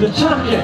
The champion.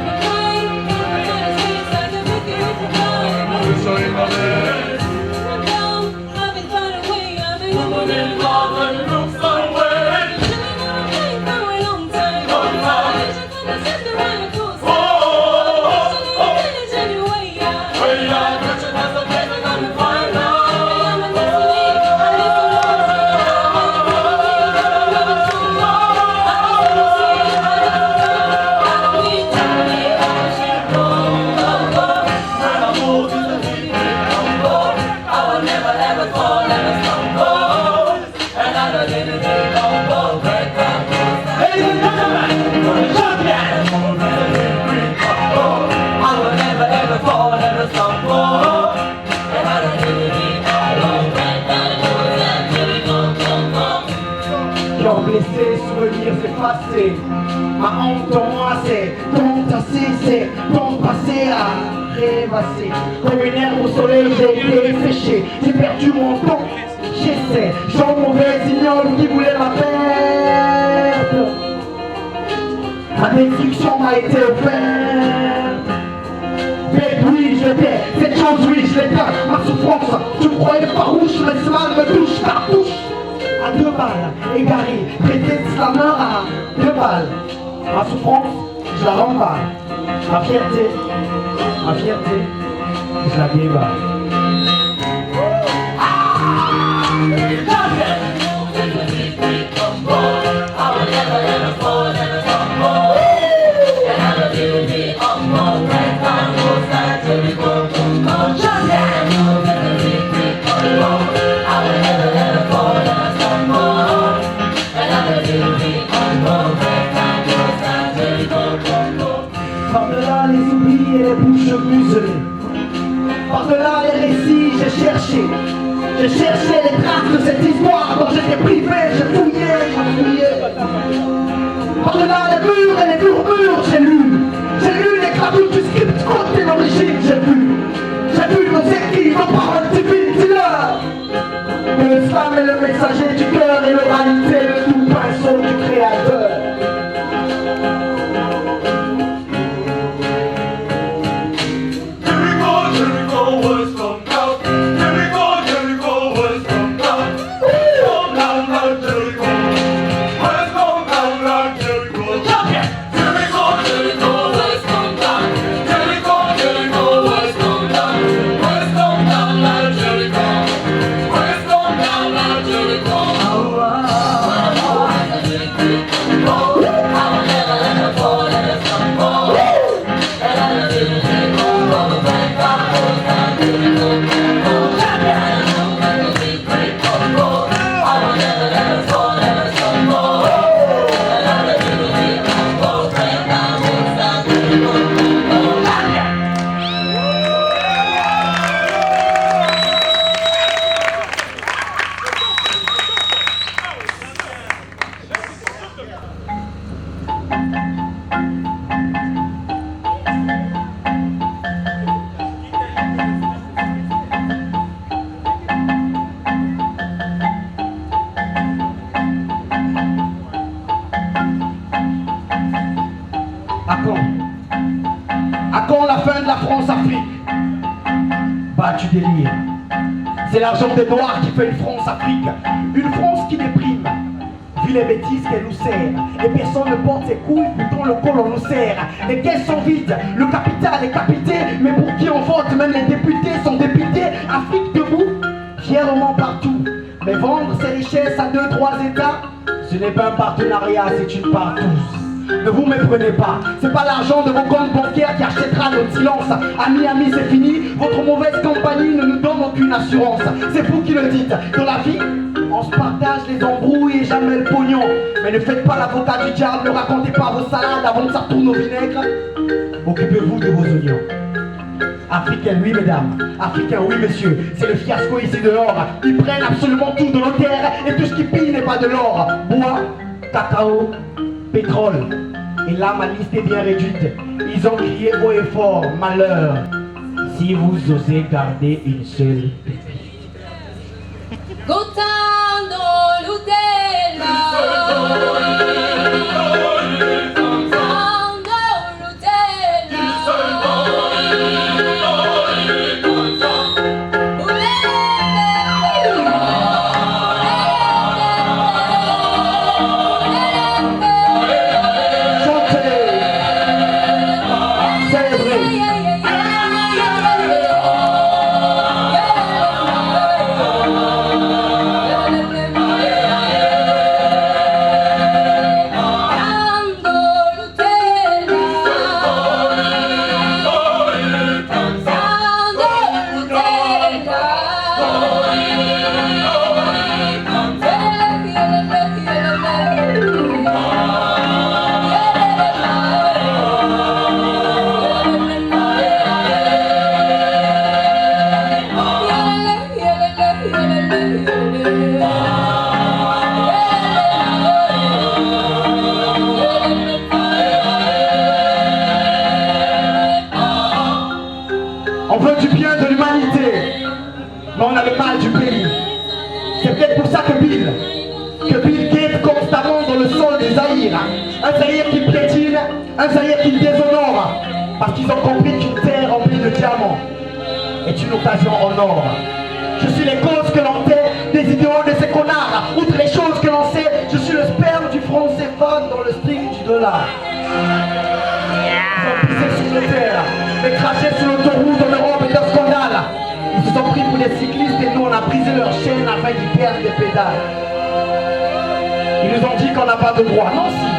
Blessé, souvenirs effacés. Ma honte en moi c'est ton tassé, c'est ton passé à rêvasser. Comme une herbe au soleil, j'ai été séché. J'ai perdu mon temps, j'essaie. Jean mauvais ignore qui voulait ma perte. Ma destruction m'a été offerte. Mais oui, je l'ai, cette chose oui, je l'ai pas. Ma souffrance, tu me croyais farouche, mais ce mal me touche, cartouche. À 2 balles, égaré, prêter la main à 2 balles. Ma souffrance, je la remballe. Ma fierté, je la déballe. Par-delà les oublis et les bouches muselées, par-delà les récits, j'ai cherché les traces de cette histoire dont j'étais privé, j'ai fouillé. Par-delà les murs et les murmures, j'ai lu les gravures du script côté l'origine, j'ai vu nos écrits, nos paroles divines, dis-leur. Mais le slam est le messager du cœur et l'oralité, le doux pinceau du créateur. À quand la fin de la France-Afrique? Bah tu délires. C'est l'argent des Noirs qui fait une France-Afrique. Une France qui déprime. Vu les bêtises qu'elle nous sert. Et personne ne porte ses couilles, pourtant le col on nous serre. Les caisses sont vides, le capital est capité. Mais pour qui on vote, même les députés sont dépités. Afrique debout, fièrement partout. Mais vendre ses richesses à 2-3 États, ce n'est pas un partenariat, c'est une partouze. Ne vous méprenez pas, c'est pas l'argent de vos comptes bancaires qui achètera notre silence. Amis, c'est fini, votre mauvaise compagnie ne nous donne aucune assurance. C'est vous qui le dites, dans la vie, on se partage les embrouilles et jamais le pognon. Mais ne faites pas l'avocat du diable, ne racontez pas vos salades avant que ça tourne au vinaigre. Occupez-vous de vos oignons. Africains, oui mesdames, Africains, oui messieurs, c'est le fiasco ici dehors. Ils prennent absolument tout de nos terres et tout ce qui pille n'est pas de l'or. Bois, cacao, pétrole. Et là ma liste est bien réduite. Ils ont crié haut et fort, malheur, si vous osez garder une seule pépite. Gotando Lutella. Un Zaïre qu'ils déshonorent parce qu'ils ont compris qu'une terre remplie de diamants est une occasion en or. Je suis les causes que l'on tait des idéaux de ces connards. Outre les choses que l'on sait, je suis le sperme du franc CFA dans le string du dollar. Ils ont pissé sur nos terres, mais craché sur l'autoroute en Europe est un scandale. Ils se sont pris pour des cyclistes et nous on a brisé leurs chaînes afin qu'ils perdent des pédales. Ils nous ont dit qu'on n'a pas de droit. Non, si,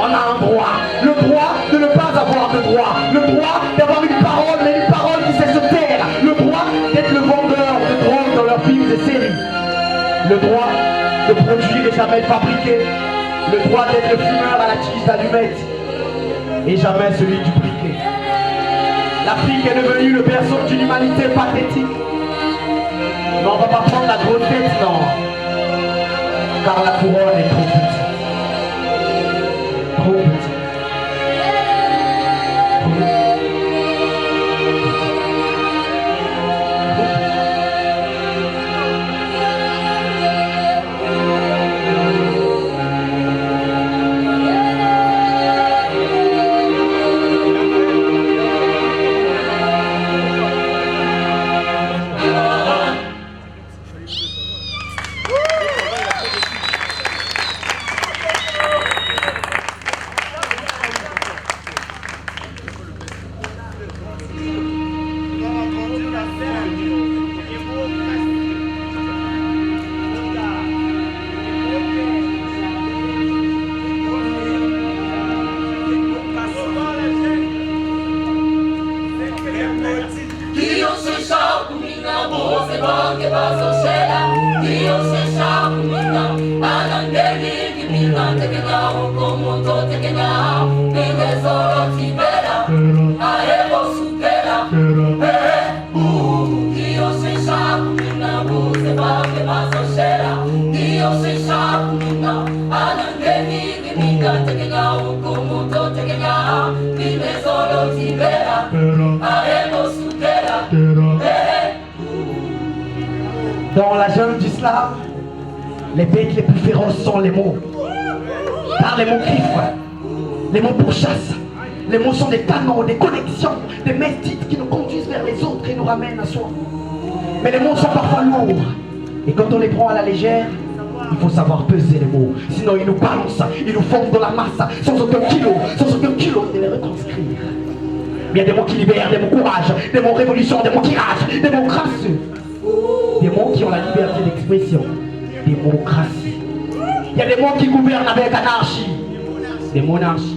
on a un droit. Le droit de ne pas avoir de droit. Le droit d'avoir une parole, mais une parole qui sait se taire. Le droit d'être le vendeur de drogue dans leurs films et séries. Le droit de produire et jamais de fabriquer. Le droit d'être le fumeur à la tige d'allumette et jamais celui du briquet. L'Afrique est devenue le berceau d'une humanité pathétique. Mais on va pas prendre la grosse tête, non. Car la couronne est trop petite. Trop petite. Dans la jungle du Slam, les bêtes les plus féroces sont les mots. Car les mots griffent, les mots pourchassent. Les mots sont des canons, des connexions, des métites qui nous conduisent vers les autres et nous ramènent à soi. Mais les mots sont parfois lourds. Et quand on les prend à la légère, il faut savoir peser les mots. Sinon ils nous balancent, ils nous fondent dans la masse, sans aucun kilo de les retranscrire. Mais il y a des mots qui libèrent, des mots courage, des mots révolution, des mots qui ragent, des mots crasseux. Des mots qui ont la liberté d'expression, des mots crasseux. Il y a des mots qui gouvernent avec anarchie, des monarchies.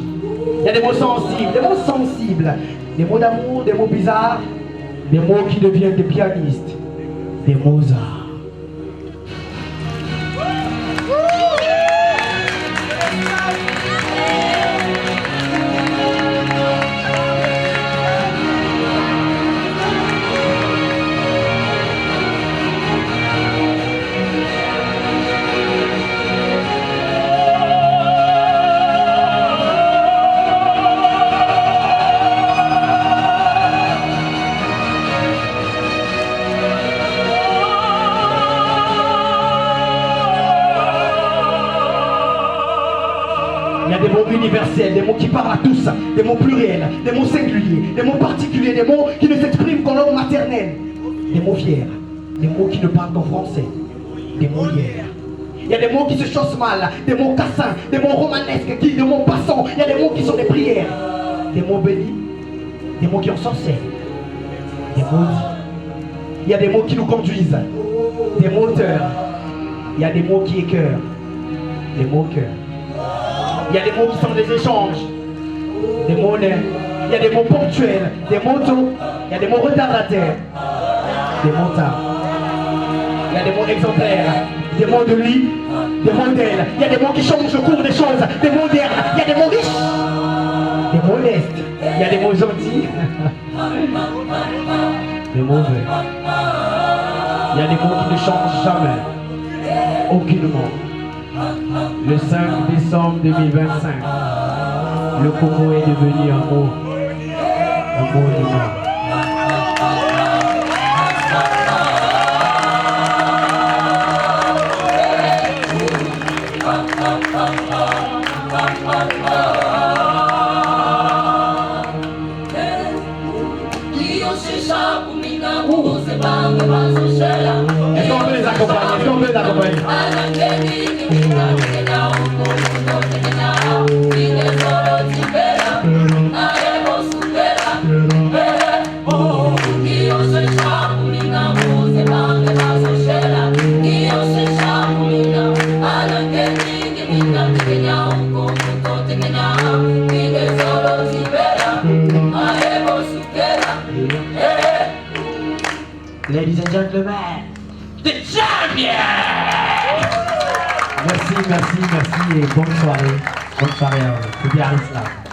Il y a des mots sensibles, des mots d'amour, des mots bizarres, des mots qui deviennent des pianistes, des Mozart. Il y a des mots universels, des mots qui parlent à tous, des mots pluriels, des mots singuliers, des mots particuliers, des mots qui ne s'expriment qu'en langue maternelle, des mots fiers, des mots qui ne parlent qu'en français, des mots hier. Il y a des mots qui se chaussent mal, des mots cassins, des mots romanesques, des mots passants. Il y a des mots qui sont des prières, des mots bénis, des mots qui en sorcellent, des maudits. Il y a des mots qui nous conduisent, des moteurs. Il y a des mots qui écœurent, des mots cœurs. Il y a des mots qui sont des échanges, des monnaies. Il y a des mots ponctuels, des motos. Il y a des mots retardataires, des motards. Il y a des mots exemplaires, des mots de lit, des modèles. Il y a des mots qui changent au cours des choses, des modernes. Il y a des mots riches, des modestes. Il y a des mots gentils, des mauvais. Il y a des mots qui ne changent jamais, aucunement. Le 5 décembre 2025, le Congo est devenu un mot du monde. Ladies and gentlemen, the champion! Merci et bonne soirée. Bonne soirée à vous. C'est bien l'islam.